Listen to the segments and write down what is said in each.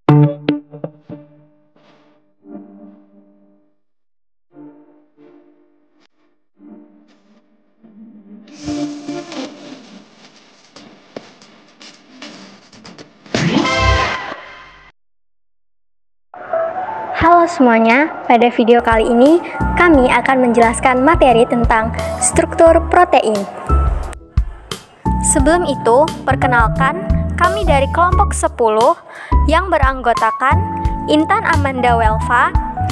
Halo semuanya, pada video kali ini kami akan menjelaskan materi tentang struktur protein. Sebelum itu, perkenalkan, kami dari kelompok 10 yang beranggotakan Intan Amanda Welfa,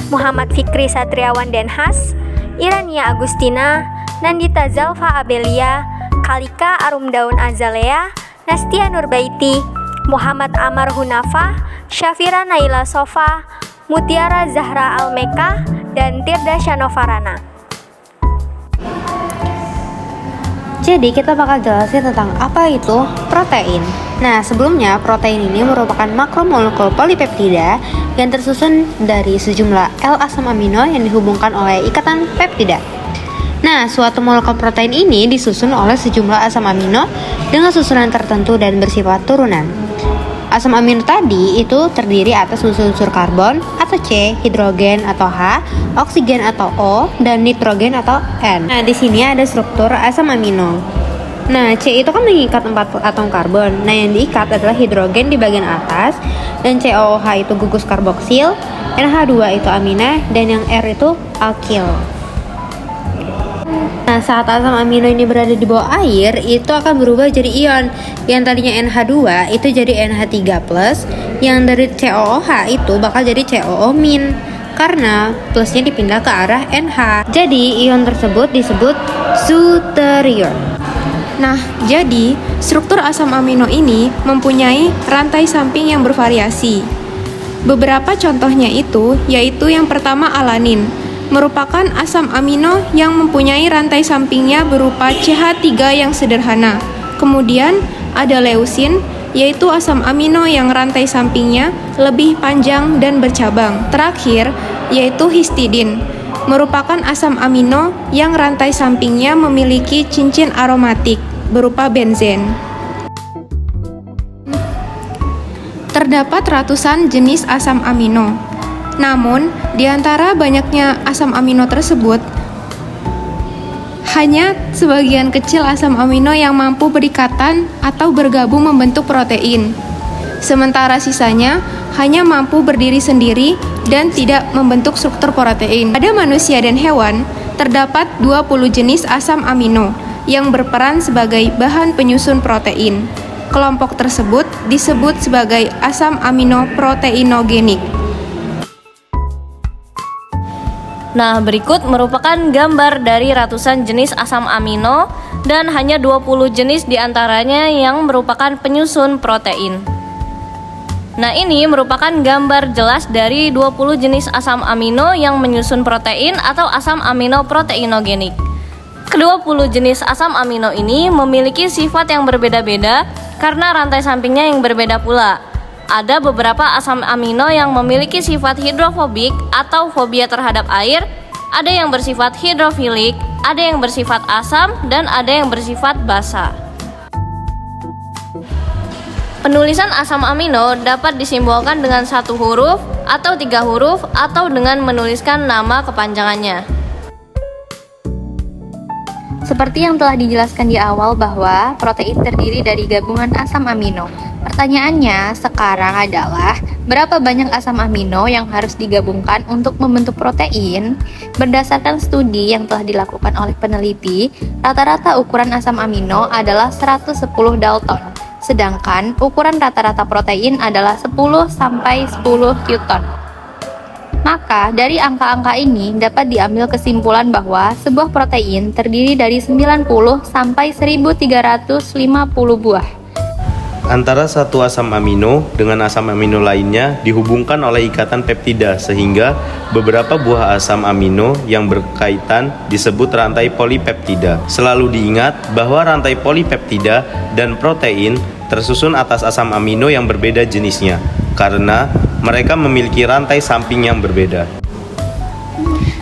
Muhammad Fikri Satriawan Denhas, Irania Agustina, Nandita Zalfa Abelia, Kalika Arumdaun Azalea, Nastia Nurbaiti, Muhammad Amar Hunafa, Syafira Naila Sofa, Mutiara Zahra Almeka, dan Tirda Shanovarana. Jadi kita bakal jelasin tentang apa itu protein. Nah, sebelumnya protein ini merupakan makromolekul polipeptida yang tersusun dari sejumlah L asam amino yang dihubungkan oleh ikatan peptida. Nah, suatu molekul protein ini disusun oleh sejumlah asam amino dengan susunan tertentu dan bersifat turunan. Asam amino tadi itu terdiri atas unsur-unsur karbon atau C, hidrogen atau H, oksigen atau O, dan nitrogen atau N. Nah, di sini ada struktur asam amino. Nah, C itu kan mengikat 4 atom karbon. Nah, yang diikat adalah hidrogen di bagian atas, dan COOH itu gugus karboksil, NH2 itu amina, dan yang R itu alkil. Nah, saat asam amino ini berada di bawah air, itu akan berubah jadi ion. Yang tadinya NH2 itu jadi NH3+, yang dari COOH itu bakal jadi COO-, karena plusnya dipindah ke arah NH. Jadi, ion tersebut disebut suterior. Nah, jadi struktur asam amino ini mempunyai rantai samping yang bervariasi. Beberapa contohnya itu yaitu yang pertama alanin, merupakan asam amino yang mempunyai rantai sampingnya berupa CH3 yang sederhana. Kemudian ada leusin, yaitu asam amino yang rantai sampingnya lebih panjang dan bercabang. Terakhir, yaitu histidin, merupakan asam amino yang rantai sampingnya memiliki cincin aromatik berupa benzen. Terdapat ratusan jenis asam amino. Namun, di antara banyaknya asam amino tersebut, hanya sebagian kecil asam amino yang mampu berikatan atau bergabung membentuk protein. Sementara sisanya hanya mampu berdiri sendiri dan tidak membentuk struktur protein. Pada manusia dan hewan, terdapat 20 jenis asam amino yang berperan sebagai bahan penyusun protein. Kelompok tersebut disebut sebagai asam amino proteinogenik. Nah, berikut merupakan gambar dari ratusan jenis asam amino dan hanya 20 jenis diantaranya yang merupakan penyusun protein. Nah, ini merupakan gambar jelas dari 20 jenis asam amino yang menyusun protein atau asam amino proteinogenik. Kedua puluh jenis asam amino ini memiliki sifat yang berbeda-beda karena rantai sampingnya yang berbeda pula. Ada beberapa asam amino yang memiliki sifat hidrofobik atau fobia terhadap air, ada yang bersifat hidrofilik, ada yang bersifat asam, dan ada yang bersifat basa. Penulisan asam amino dapat disimbolkan dengan 1 huruf atau 3 huruf atau dengan menuliskan nama kepanjangannya. Seperti yang telah dijelaskan di awal bahwa protein terdiri dari gabungan asam amino. Pertanyaannya sekarang adalah berapa banyak asam amino yang harus digabungkan untuk membentuk protein? Berdasarkan studi yang telah dilakukan oleh peneliti, rata-rata ukuran asam amino adalah 110 Dalton, sedangkan ukuran rata-rata protein adalah 10 sampai 10 Newton. Maka, dari angka-angka ini dapat diambil kesimpulan bahwa sebuah protein terdiri dari 90 sampai 1350 buah. Antara satu asam amino dengan asam amino lainnya dihubungkan oleh ikatan peptida sehingga beberapa buah asam amino yang berkaitan disebut rantai polipeptida. Selalu diingat bahwa rantai polipeptida dan protein tersusun atas asam amino yang berbeda jenisnya karena mereka memiliki rantai samping yang berbeda.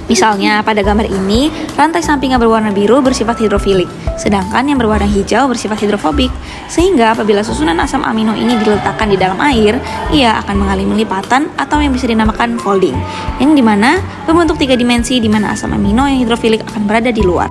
Misalnya pada gambar ini, rantai samping yang berwarna biru bersifat hidrofilik, sedangkan yang berwarna hijau bersifat hidrofobik. Sehingga apabila susunan asam amino ini diletakkan di dalam air, ia akan mengalami lipatan atau yang bisa dinamakan folding, yang dimana membentuk 3 dimensi di mana asam amino yang hidrofilik akan berada di luar.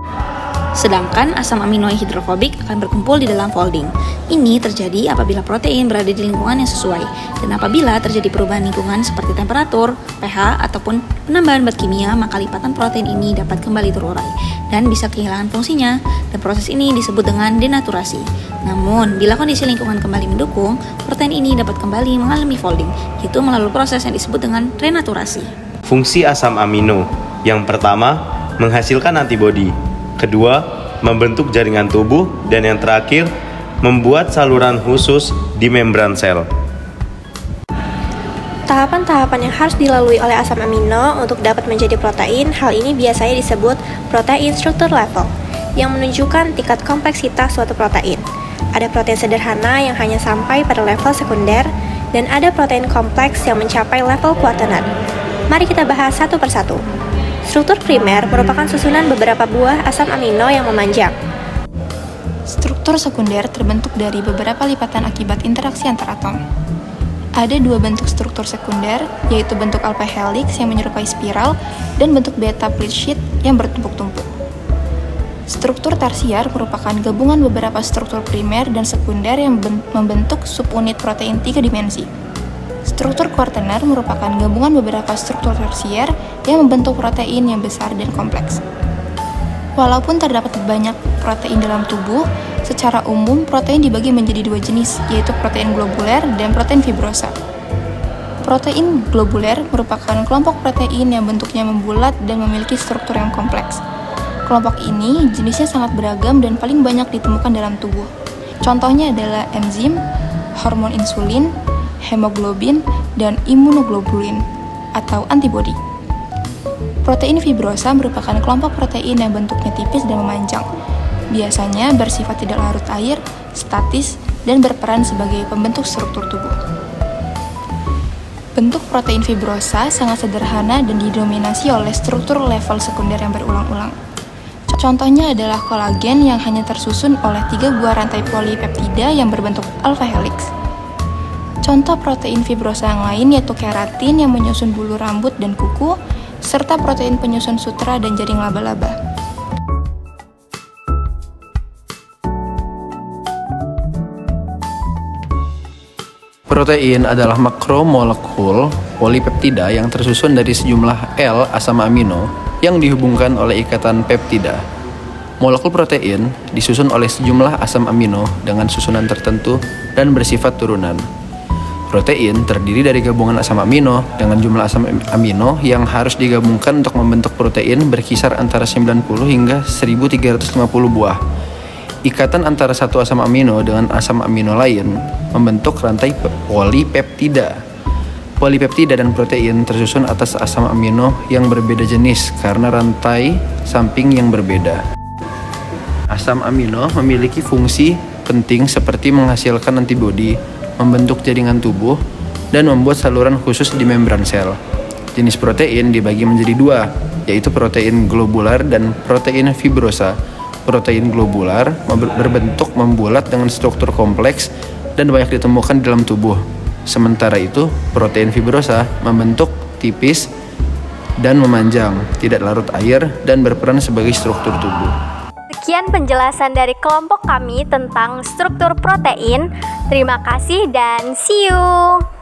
Sedangkan asam amino yang hidrofobik akan berkumpul di dalam folding. Ini terjadi apabila protein berada di lingkungan yang sesuai, dan apabila terjadi perubahan lingkungan seperti temperatur, pH, ataupun penambahan zat kimia, maka lipatan protein ini dapat kembali terurai dan bisa kehilangan fungsinya, dan proses ini disebut dengan denaturasi. Namun, bila kondisi lingkungan kembali mendukung, protein ini dapat kembali mengalami folding, yaitu melalui proses yang disebut dengan renaturasi. Fungsi asam amino. Yang pertama, menghasilkan antibodi. Kedua, membentuk jaringan tubuh, dan yang terakhir, membuat saluran khusus di membran sel. Tahapan-tahapan yang harus dilalui oleh asam amino untuk dapat menjadi protein, hal ini biasanya disebut protein struktur level, yang menunjukkan tingkat kompleksitas suatu protein. Ada protein sederhana yang hanya sampai pada level sekunder, dan ada protein kompleks yang mencapai level kuaternar. Mari kita bahas satu persatu. Struktur primer merupakan susunan beberapa buah asam amino yang memanjang. Struktur sekunder terbentuk dari beberapa lipatan akibat interaksi antar atom. Ada 2 bentuk struktur sekunder, yaitu bentuk alpha helix yang menyerupai spiral dan bentuk beta plate sheet yang bertumpuk-tumpuk. Struktur tersier merupakan gabungan beberapa struktur primer dan sekunder yang membentuk subunit protein 3 dimensi. Struktur kuaternar merupakan gabungan beberapa struktur tersier yang membentuk protein yang besar dan kompleks. Walaupun terdapat banyak protein dalam tubuh, secara umum protein dibagi menjadi 2 jenis, yaitu protein globuler dan protein fibrosa. Protein globuler merupakan kelompok protein yang bentuknya membulat dan memiliki struktur yang kompleks. Kelompok ini jenisnya sangat beragam dan paling banyak ditemukan dalam tubuh. Contohnya adalah enzim, hormon insulin, hemoglobin, dan imunoglobulin atau antibodi. Protein fibrosa merupakan kelompok protein yang bentuknya tipis dan memanjang. Biasanya bersifat tidak larut air, statis, dan berperan sebagai pembentuk struktur tubuh. Bentuk protein fibrosa sangat sederhana dan didominasi oleh struktur level sekunder yang berulang-ulang. Contohnya adalah kolagen yang hanya tersusun oleh 3 buah rantai polipeptida yang berbentuk alpha helix. Contoh protein fibrosa yang lain yaitu keratin yang menyusun bulu rambut dan kuku, serta protein penyusun sutra dan jaring laba-laba. Protein adalah makromolekul polipeptida yang tersusun dari sejumlah L asam amino yang dihubungkan oleh ikatan peptida. Molekul protein disusun oleh sejumlah asam amino dengan susunan tertentu dan bersifat turunan. Protein terdiri dari gabungan asam amino dengan jumlah asam amino yang harus digabungkan untuk membentuk protein berkisar antara 90 hingga 1350 buah. Ikatan antara satu asam amino dengan asam amino lain membentuk rantai polipeptida. Polipeptida dan protein tersusun atas asam amino yang berbeda jenis karena rantai samping yang berbeda. Asam amino memiliki fungsi penting seperti menghasilkan antibodi, membentuk jaringan tubuh, dan membuat saluran khusus di membran sel. Jenis protein dibagi menjadi 2, yaitu protein globular dan protein fibrosa. Protein globular berbentuk membulat dengan struktur kompleks dan banyak ditemukan di dalam tubuh. Sementara itu, protein fibrosa membentuk tipis dan memanjang, tidak larut air, dan berperan sebagai struktur tubuh. Sekian penjelasan dari kelompok kami tentang struktur protein. Terima kasih dan see you.